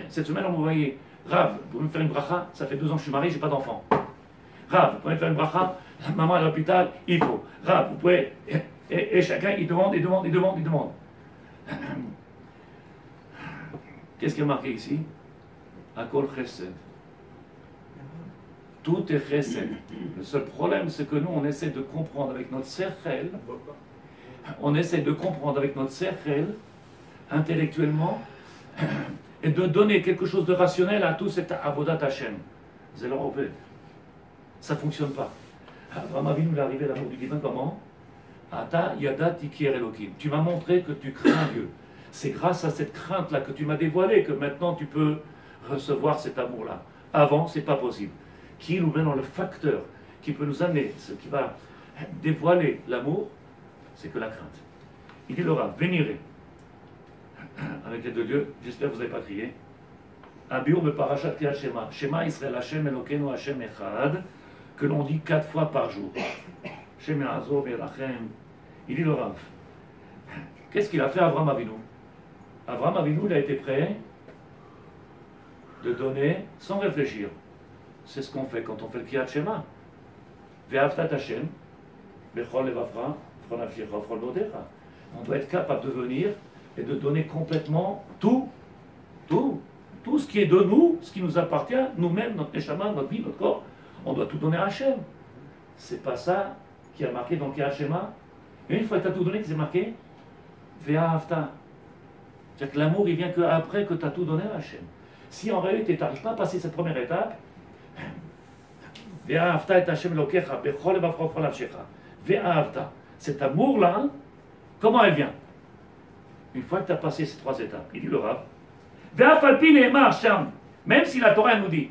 cette semaine, on me voyait, Rav, vous pouvez me faire une bracha? Ça fait 2 ans que je suis marié, j'ai pas d'enfant. Rav, vous pouvez me faire une bracha? Maman à l'hôpital, il faut. Rav, vous pouvez. Et chacun, il demande. Qu'est-ce qui est marqué ici? Akol chesed. Tout est chesed. Le seul problème, c'est que nous, on essaie de comprendre avec notre sechel, intellectuellement, et de donner quelque chose de rationnel à tout cet avodat Hashem. C'est leur obéd. Ça ne fonctionne pas. Abraham Avinu est arrivé à l'amour du divin comment? Ata yada tikir Elohim. Tu m'as montré que tu crains Dieu. C'est grâce à cette crainte-là que tu m'as dévoilé que maintenant tu peux recevoir cet amour-là. Avant, c'est pas possible. Qui nous met dans le facteur qui peut nous amener, ce qui va dévoiler l'amour, c'est que la crainte. Il dit le Rav, vénérez avec les deux dieux, j'espère que vous n'avez pas crié. Abiur be parashat Kriyat Shema. Shema Israël Hashem Elokeinu Hashem Echad, que l'on dit 4 fois par jour. Shem Azov Elachem. Il dit le Rav. Qu'est-ce qu'il a fait Avraham Avinu? Avraham Avinu, il a été prêt de donner sans réfléchir. C'est ce qu'on fait quand on fait le Kriyat Shema. Ve'avtat Hashem, Bechol Levavcha, Bechol Nafshecha, Bechol Modecha. On doit être capable de venir et de donner complètement tout ce qui est de nous, ce qui nous appartient, nous-mêmes, notre neshama, notre vie, notre corps. On doit tout donner à Hachem. C'est pas ça qui a marqué dans le Kriyat Shema. Et une fois que tu as tout donné, c'est marqué Ve'avta. C'est-à-dire que l'amour, il vient qu'après que tu as tout donné à Hachem. Si en réalité, tu n'arrives pas à passer cette première étape, Ve'avta et Hachem lokecha, bechol et bafrof nafshecha. Ve'avta. Cet amour-là, comment elle vient? Une fois que tu as passé ces 3 étapes, il dit le Rav, Ve'afalpi ne'emar sham, même si la Torah nous dit,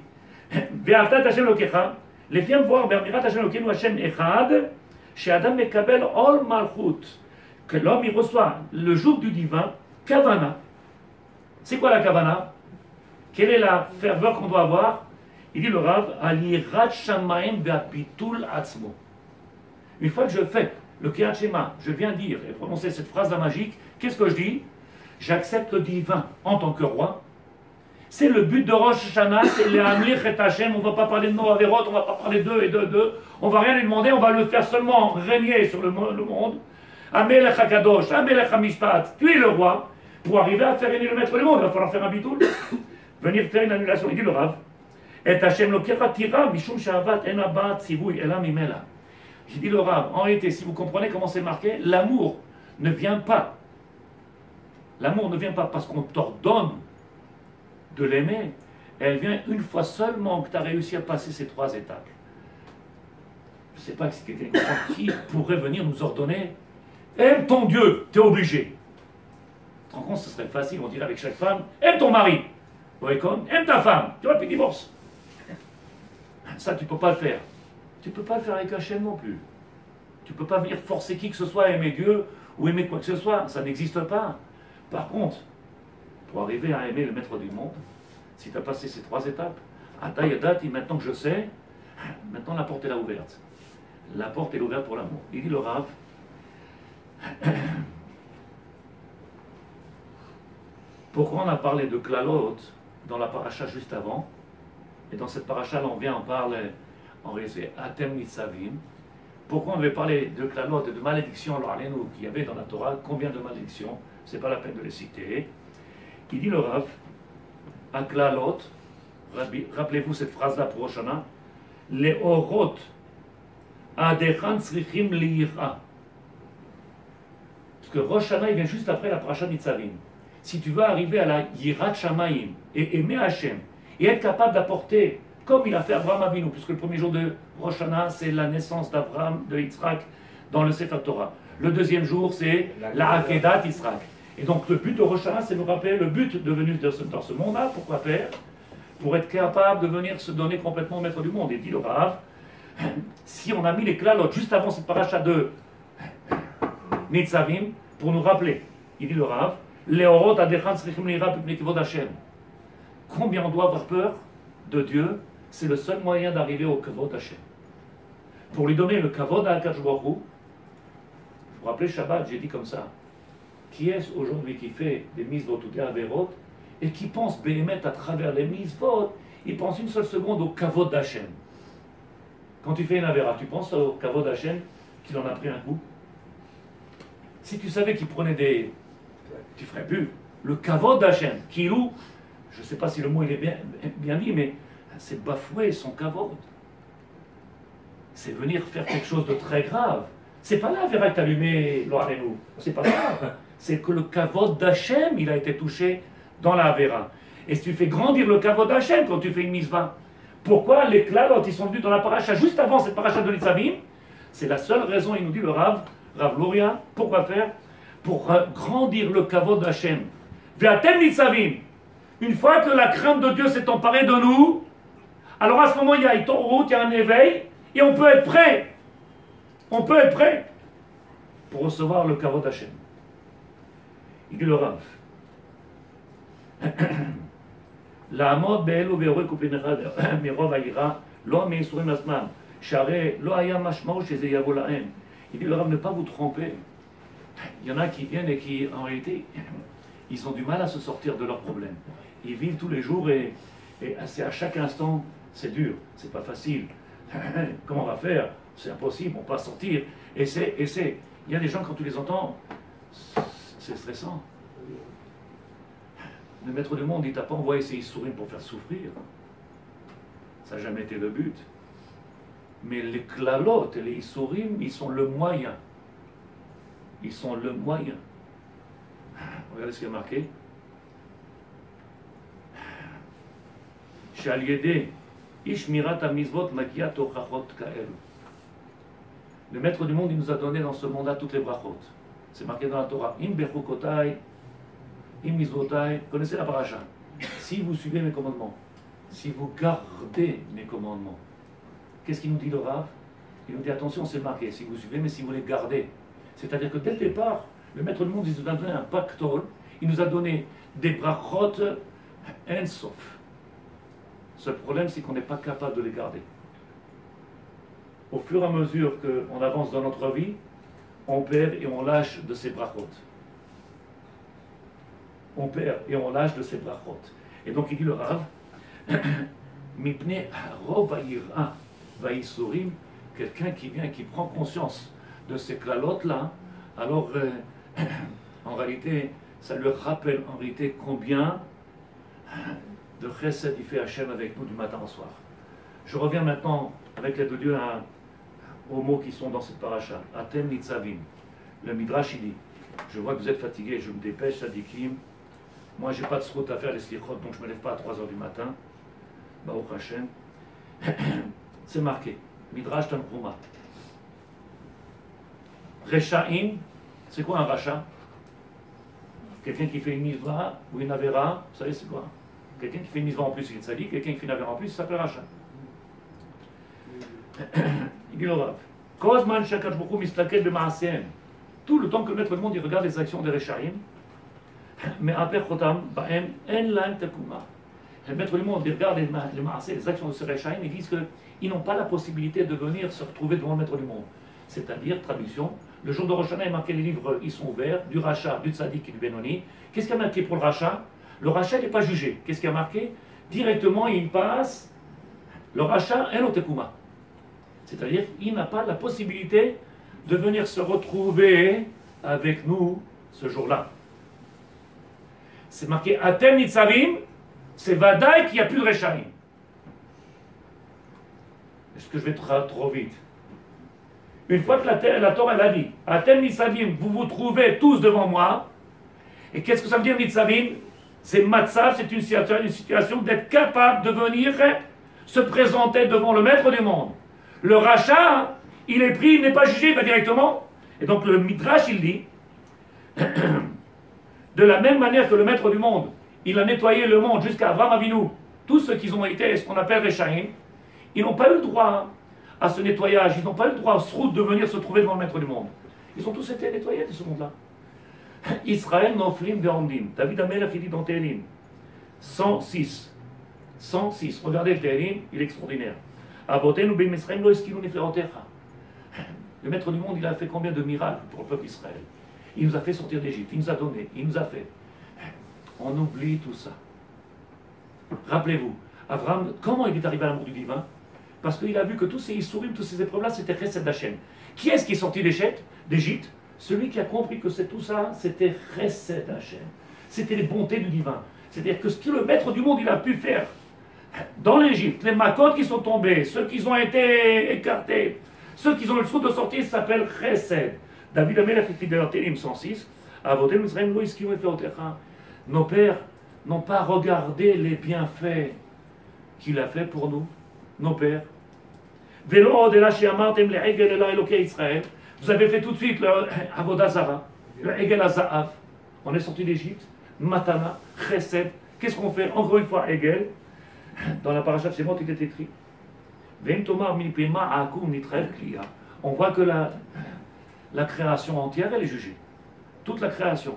Ve'avta et Hachem lokecha, les filles voir Be'amirat Hachem lokeinu Hachem echad, she'adam mekabel ol malchut, que l'homme il reçoit le joug du divin, kavana. C'est quoi la kavana? Quelle est la ferveur qu'on doit avoir? Il dit le Rav, alirat shamaim ve'apitul atzmo. Une fois que je fais le Kriyat Shema, je viens dire et prononcer cette phrase magique, qu'est-ce que je dis? J'accepte le divin en tant que roi. C'est le but de Rosh Hashanah, c'est les Amlich et Hachem. On ne va pas parler de nos Averot, on ne va pas parler d'eux et d'eux. On ne va rien lui demander, on va le faire seulement régner sur le monde. Amelech HaKadosh, Amelech HaMishpat, tu es le roi. Pour arriver à faire régner le maître du monde, il va falloir faire un bitoul. Venir faire une annulation. Il dit le Rav, et Hachem lokecha tira, mishum shavat en abba tzivui elam imela. Il dit le Rav, en réalité, si vous comprenez comment c'est marqué, l'amour ne vient pas. L'amour ne vient pas parce qu'on t'ordonne de l'aimer. Elle vient une fois seulement que tu as réussi à passer ces 3 étapes. Je ne sais pas qui pourrait venir nous ordonner. Aime ton Dieu, tu es obligé. Tu te rends compte, ce serait facile, on dirait avec chaque femme, aime ton mari. Aime ta femme, tu vois, puis divorce. Ça, tu ne peux pas le faire. Tu ne peux pas le faire avec Hachem non plus. Tu ne peux pas venir forcer qui que ce soit à aimer Dieu ou aimer quoi que ce soit. Ça n'existe pas. Par contre, pour arriver à aimer le maître du monde, si tu as passé ces 3 étapes, Atayadati, maintenant que je sais, maintenant la porte est là ouverte. La porte est ouverte pour l'amour. Il dit le Rav, pourquoi on a parlé de Klalot dans la paracha juste avant, et dans cette paracha là on vient en parler en réalité Atem Nitzavim. Pourquoi on devait parler de Klalot et de malédiction qu'il y avait dans la Torah? Combien de malédictions? C'est pas la peine de les citer. Il dit le Rav, à Klalot, rappelez-vous cette phrase-là pour Rosh Hashanah, les orot adechan tzrichim liira. Parce que Rosh Hashanah, il vient juste après la paracha Nitzavim. Si tu veux arriver à la Yirat Shamayim et aimer Hachem et être capable d'apporter, comme il a fait Abraham Avinu, puisque le premier jour de Rosh Hashanah, c'est la naissance d'Abraham, de Yitzhak, dans le Sefer Torah. Le deuxième jour, c'est la Akedat Yitzhak. Et donc le but de Rosh Hashanah, c'est nous rappeler le but de venir dans ce monde-là. Pourquoi faire? Pour être capable de venir se donner complètement au maître du monde. Et dit le Rav, si on a mis les Klalot juste avant cette paracha de Nitzavim, pour nous rappeler, il dit le Rav, Leorot adechan tzrichim liira b'pnei kavod Hashem. Combien on doit avoir peur de Dieu? C'est le seul moyen d'arriver au kavod Hashem. Pour lui donner le kavod à Akadosh Baruch Hu, vous vous rappelez Shabbat, j'ai dit comme ça, qui est-ce aujourd'hui qui fait des mitzvot ou des averot et qui pense béhémet à travers les mitzvot, il pense une seule seconde au kavod Hashem. Quand tu fais une avera, tu penses au kavod Hashem qu'il en a pris un coup? Si tu savais qu'il prenait des... Tu ferais plus. Le kavod Hashem, kilou, je ne sais pas si le mot il est bien dit, mais c'est bafouer son kavod. C'est venir faire quelque chose de très grave. C'est pas là, Vera, que tu allumé l'Oarenou. C'est pas ça. C'est que le kavod d'Hachem, il a été touché dans la Vera. Et si tu fais grandir le kavod d'Hachem quand tu fais une mitzvah, pourquoi les Klalot, ils sont venus dans la paracha juste avant cette paracha de Nitzavim? C'est la seule raison, il nous dit le Rav Luria, pourquoi faire? Pour grandir le kavod d'Hachem. Ve'atem Nitzavim. Une fois que la crainte de Dieu s'est emparée de nous, alors à ce moment, il y a une route, il y a un éveil, et on peut être prêt. On peut être prêt. pour recevoir le kavod Hashem. Il dit le Rav. לעמוד באלו ויורק ופיניך מרוב העירה, לא מייסורים עצמם, שהרי לא היה משמעות שזה יבוא להם. Il dit le Rav, ne pas vous tromper. Il y en a qui viennent et qui, en réalité, ils ont du mal à se sortir de leurs problèmes. Ils vivent tous les jours et c'est à chaque instant, c'est dur, c'est pas facile. Comment on va faire? C'est impossible, on ne peut pas sortir. Et c'est. Il y a des gens, quand tu les entends, c'est stressant. Le maître du monde, il t'a pas envoyé ses souris pour faire souffrir. Ça n'a jamais été le but. Mais les klalotes et les issourim, ils sont le moyen. Ils sont le moyen. Regardez ce qui est marqué. שעל ידי איש שמירת המצוות מגיע תוכחות כאלו. Le maître du monde, il nous a donné dans ce monde-là toutes les brachot. C'est marqué dans la Torah. Im bechukotai, im mizvotai. Connaissez la paracha. Si vous suivez mes commandements, si vous gardez mes commandements, qu'est-ce qu'il nous dit le Rav? Il nous dit attention, c'est marqué. Si vous suivez, mais si vous les gardez. C'est-à-dire que dès le départ, le maître du monde, il nous a donné un pactole. Il nous a donné des brachot en-sof. Ce problème, c'est qu'on n'est pas capable de les garder. Au fur et à mesure qu'on avance dans notre vie, on perd et on lâche de ces brachot. On perd et on lâche de ces brachot. Et donc il dit le Rav, Mipne rov ha'ira va'isurim, quelqu'un qui vient, qui prend conscience de ces klalotes-là, alors en réalité, ça lui rappelle en réalité combien de chesed il fait Hachem avec nous du matin au soir. Je reviens maintenant avec l'aide de Dieu aux mots qui sont dans cette paracha. Atem nitzavim. Le Midrash il dit, je vois que vous êtes fatigués, je me dépêche, sadikim. Moi j'ai pas de srout à faire les slichot, donc je me lève pas à 3h du matin. Baruch Hashem. C'est marqué. Midrash Tanchuma. Rechaim, c'est quoi un rachat? Quelqu'un qui fait une misva ou une avera, vous savez c'est quoi? Quelqu'un qui fait une misva en plus, il est tzaddik, quelqu'un qui fait une avera en plus, ça s'appelle rachat. Il dit le Rav, tout le temps que le maître du monde il regarde les actions des Rechaim, mais après Chotam, le maître du monde il regarde les actions de ces Rechaim, ils disent qu'ils n'ont pas la possibilité de venir se retrouver devant le maître du monde. C'est-à-dire, traduction, le jour de Rosh Hashanah, il marqué les livres, ils sont ouverts, du rachat, du tzaddik et du benoni. Qu'est-ce qu'il y a marqué pour le rachat? Le rachat n'est pas jugé. Qu'est-ce qu'il y a marqué? Directement, il passe le rachat et l'otekuma. C'est-à-dire qu'il n'a pas la possibilité de venir se retrouver avec nous ce jour-là. C'est marqué Atem Nitzavim, c'est Vadaï qu'il n'y a plus de Rechaim. Est-ce que je vais trop vite? Une fois que la Torah elle a dit Atem Nitzavim, vous vous trouvez tous devant moi, et qu'est-ce que ça veut dire Nitzavim? C'est Matzav, c'est une situation d'être capable de venir se présenter devant le maître du monde. Le rachat, il est pris, il n'est pas jugé, il va directement. Et donc le Midrash, il dit, de la même manière que le maître du monde, il a nettoyé le monde jusqu'à Avraham Avinu, tous ceux qui ont été ce qu'on appelle Rechaim, ils n'ont pas eu le droit à ce nettoyage, ils n'ont pas eu le droit à ce route de venir se trouver devant le maître du monde. Ils ont tous été nettoyés de ce monde-là. Israël Noflim Ve'ondim. David Amelech, il dit dans Télim 106. 106. Regardez le Télim, il est extraordinaire. Le maître du monde, il a fait combien de miracles pour le peuple d'Israël? Il nous a fait sortir d'Égypte, il nous a donné, il nous a fait. On oublie tout ça. Rappelez-vous, Abraham, comment il est arrivé à l'amour du divin? Parce qu'il a vu que tous ces issourim, toutes ces épreuves-là, c'était Chesed d'Hachem. Qui est-ce qui est sorti d'Égypte? Celui qui a compris que tout ça, c'était Chesed d'Hachem. C'était les bontés du divin. C'est-à-dire que ce que le maître du monde, il a pu faire dans l'Égypte, les Makot qui sont tombés, ceux qui ont été écartés, ceux qui ont le souhait de sortir, ça s'appelle Chesed. David Amelech écrit dans Télim 106, nos pères n'ont pas regardé les bienfaits qu'il a fait pour nous, nos pères. Vous avez fait tout de suite le Avodah Zara, le Egel Azaav. On est sorti d'Égypte, Matana, Chesed. Qu'est-ce qu'on fait? Encore une fois, Egel. Dans la paracha de Shemot, il est écrit on voit que La création entière, elle est jugée. Toute la création.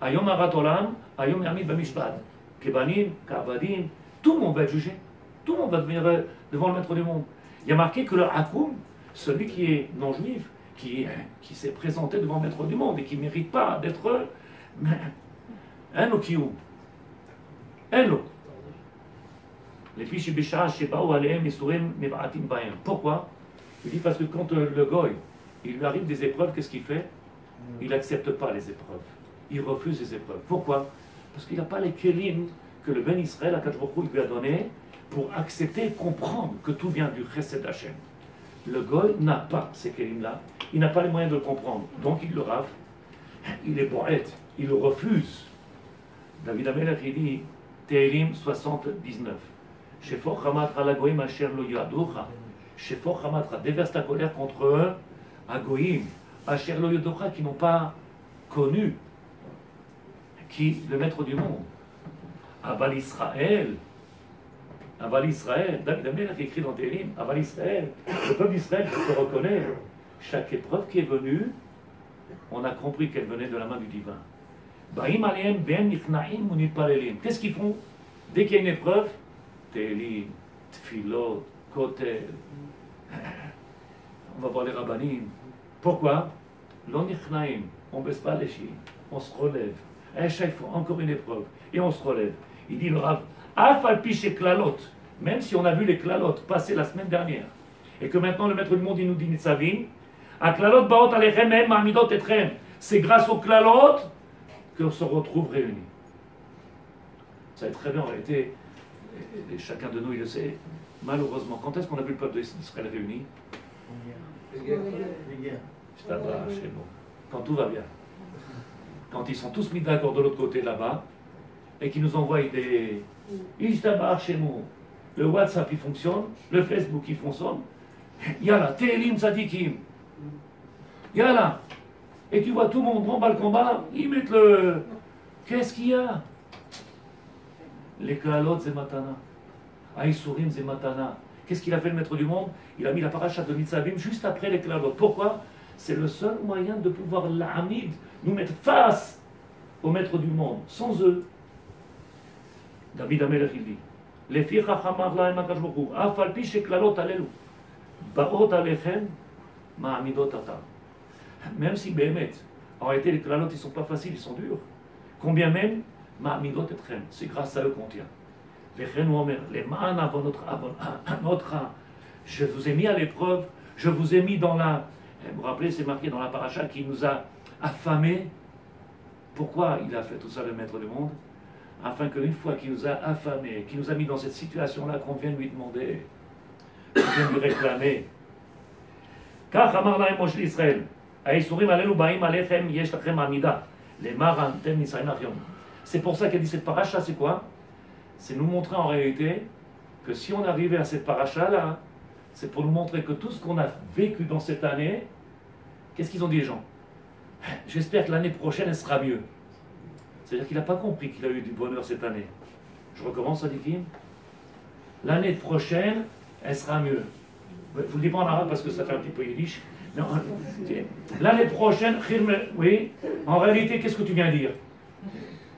Ayom Arat Olam, Ayom Yamid Bamishpad. Kebanim, Kavadim, tout le monde va être jugé. Tout le monde va devenir devant le maître du monde. Il y a marqué que le Hakoum, celui qui est non-juif, qui s'est présenté devant le maître du monde et qui ne mérite pas d'être un Okiyou. Un lot. Les fiches Bishah, Shebaou, Aleem, Isurim, Mevaratim, Baem. Pourquoi? Il dit parce que quand le goy, il lui arrive des épreuves, qu'est-ce qu'il fait? Il n'accepte pas les épreuves. Il refuse les épreuves. Pourquoi? Parce qu'il n'a pas les kélim que le Ben Israël, Akadosh Baruch Hu, lui a donné pour accepter et comprendre que tout vient du Chesed Hashem. Le goy n'a pas ces kélim-là. Il n'a pas les moyens de le comprendre. Donc il le rafle. Il est poète. Il le refuse. David Amelech, il dit, Tehillim 79. Shefor Hamatra l'Agoïm Asher lo yaducha. Shefor Hamatra, déverse ta colère contre eux, Agoïm, Asher lo yaducha, qui n'ont pas connu qui le maître du monde. Aval Israël, David Amelech écrit dans Tehillim, Aval Israël, le peuple d'Israël qui te reconnaît, chaque épreuve qui est venue, on a compris qu'elle venait de la main du divin. Baïm alem ben nichna'im ou nitpalelim. Qu'est-ce qu'ils font? Dès qu'il y a une épreuve, Tehillim, Tfilot, Kotel, on va voir les rabbanim. Pourquoi? Lo nichna'im, on ne baisse pas les chiens, on se relève. À chaque fois, encore une épreuve, et on se relève. Il dit le Rav, Afalpi chez Klalot, même si on a vu les Klalot passer la semaine dernière, et que maintenant le maître du monde il nous dit Nitzavim, à Klalot Baot Alechem, Ma'amidot Etrem, c'est grâce aux Klalot qu'on se retrouve réunis. Ça va être très bien en réalité, et chacun de nous il le sait, malheureusement, quand est-ce qu'on a vu le peuple d'Israël réuni? Les guerres. C'est bon. Quand tout va bien. Quand ils sont tous mis d'accord de l'autre côté là-bas, et qu'ils nous envoient des Ishtabar chez nous, le WhatsApp il fonctionne, le Facebook il fonctionne, Yalla, Tehillim Tzadikim, Yalla, et tu vois tout le monde en bas le combat, ils mettent le. Qu'est-ce qu'il y a? Les Klalot c'est Matana, Aïsourim c'est Matana. Qu'est-ce qu'il a fait le maître du monde? Il a mis la paracha de Nitzavim juste après les Klalot. Pourquoi? C'est le seul moyen de pouvoir l'Hamid, nous mettre face au maître du monde. Sans eux, David Amelech il dit, les filles Chachamar lahem Akadosh Baruch Hu, Afalpi sheklalot alelu, baot alechem ma'amidot atar. Même si Béhémet, en réalité les klalot ils sont pas faciles, ils sont durs. Combien même ma'amidot etrem, c'est grâce à eux qu'on tient. Vechen ou omer, les ma'an avon notre, je vous ai mis à l'épreuve, je vous ai mis dans la. Vous vous rappelez, c'est marqué dans la paracha qui nous a affamés. Pourquoi il a fait tout ça, le maître du monde? Afin qu'une fois qu'il nous a affamés, qu'il nous a mis dans cette situation-là, qu'on vienne lui demander, qu'on vienne lui réclamer. Car Amar lahem Moshe l'Israël, Aïsourim alelu ba'im alechem yesh lachem amida, les marantem nisraïm achiom. C'est pour ça qu'elle dit cette paracha, c'est quoi? C'est nous montrer en réalité que si on arrivait à cette paracha-là, c'est pour nous montrer que tout ce qu'on a vécu dans cette année, qu'est-ce qu'ils ont dit les gens? J'espère que l'année prochaine, elle sera mieux. C'est-à-dire qu'il n'a pas compris qu'il a eu du bonheur cette année. Je recommence, Sadikim. L'année prochaine, elle sera mieux. Je vous le dis pas en arabe parce que ça fait un petit peu yiddish. L'année prochaine, oui, en réalité, qu'est-ce que tu viens dire?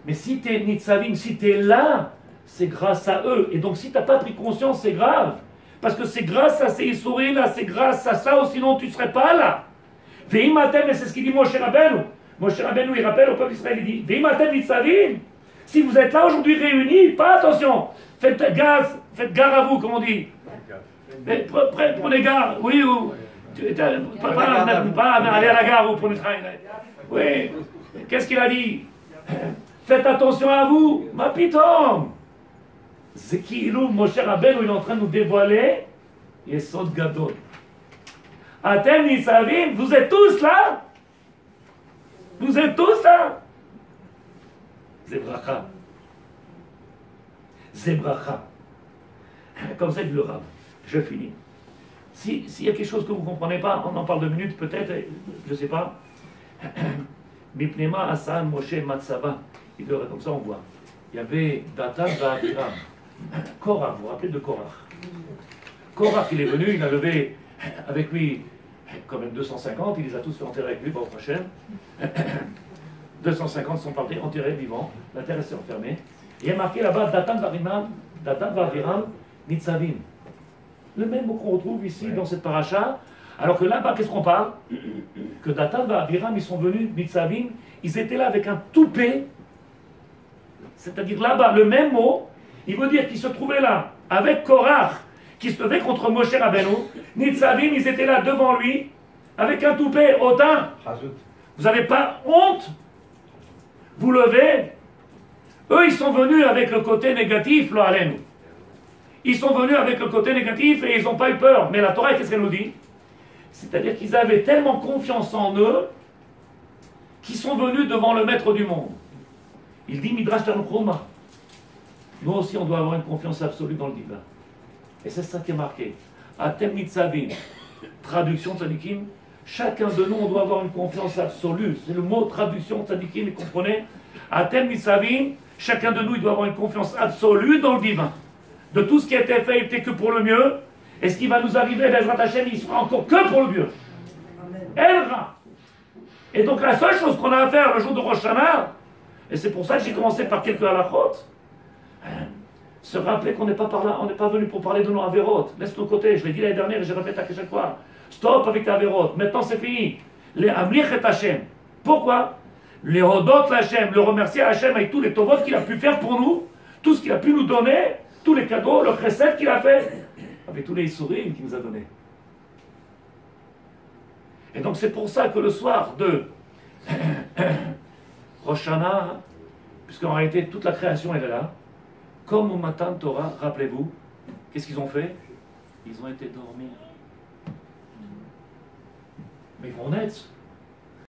Mais si tu es Nitzavim, si tu es là, c'est grâce à eux. Et donc si tu n'as pas pris conscience, c'est grave. Parce que c'est grâce à ces Issourim là, c'est grâce à ça, ou sinon tu ne serais pas là. Veimatem, et c'est ce qu'il dit Moshe Rabbeinu. Moshe Rabbeinu, il rappelle au peuple d'Israël, il dit Veimatem Nitzavim. Si vous êtes là aujourd'hui réunis, pas attention, faites gare à vous, comme on dit. Prenez garde, oui, ou. Pas aller à la gare ou prenez le train. Oui, qu'est-ce qu'il a dit? Faites attention à vous, ma pitom. C'est qui Moshe Rabbeinu, il est en train de nous dévoiler Yesod Gadol. Atem Nitzavim, vous êtes tous là? Vous êtes tous là? C'est bracha. C'est bracha. Comme ça, il le Rav. Je finis. S'il y a quelque chose que vous ne comprenez pas, on en parle 2 minutes peut-être, je ne sais pas. Mipnema Asan Moshe Matsava. Comme ça, on voit. Il y avait Datan Va'aviram. Korach, vous vous rappelez de Korach? Korach, il est venu, il a levé avec lui quand même 250, il les a tous fait enterrer avec lui, bon, prochaine. 250 sont partis enterrés vivants, la terre s'est enfermée. Il y a marqué là-bas Datan Vaviram Nitzavim. Le même mot qu'on retrouve ici dans cette paracha. Alors que là-bas, qu'est-ce qu'on parle? Que Datan Vaviram, ils sont venus, Nitzavim, ils étaient là avec un toupet. C'est-à-dire là-bas, le même mot, il veut dire qu'ils se trouvaient là avec Korach, qui se levait contre Moshe Rabbeinu. Nitzavim, ils étaient là devant lui, avec un toupet hautain. Vous n'avez pas honte? Vous levez. Eux, ils sont venus avec le côté négatif, lo alenu. Ils sont venus avec le côté négatif et ils n'ont pas eu peur. Mais la Torah, qu'est-ce qu'elle nous dit? C'est-à-dire qu'ils avaient tellement confiance en eux qu'ils sont venus devant le maître du monde. Il dit Midrash Tanchuma. Nous aussi, on doit avoir une confiance absolue dans le divin. Et c'est ça qui est marqué. Atem Nitzavim. Traduction tzadikim. Chacun de nous, on doit avoir une confiance absolue. C'est le mot traduction tzadikim, vous comprenez? Atem Nitzavim. Chacun de nous, il doit avoir une confiance absolue dans le divin. De tout ce qui a été fait, il n'était que pour le mieux. Et ce qui va nous arriver, Bezrat Hashem, il sera encore que pour le mieux. Elra. Et donc la seule chose qu'on a à faire le jour de Rosh Hashanah, et c'est pour ça que j'ai commencé par quelques halachot, se rappeler qu'on n'est pas par là, on n'est pas venu pour parler de nos avérotes. Laisse de côté, je l'ai dit l'année dernière et je répète à chaque fois. Stop avec tes avérotes. Maintenant c'est fini. Les amlich et Hashem. Pourquoi? Les hodot l'Hashem, le remercier à Hashem avec tous les tovot qu'il a pu faire pour nous, tout ce qu'il a pu nous donner, tous les cadeaux, le chesed qu'il a fait, avec tous les sourires qu'il nous a donnés. Et donc c'est pour ça que le soir de Rosh Hashanah, puisqu'en réalité toute la création elle est là, comme au matin Torah, rappelez-vous, qu'est-ce qu'ils ont fait? Ils ont été dormir. Mais ils vont naître.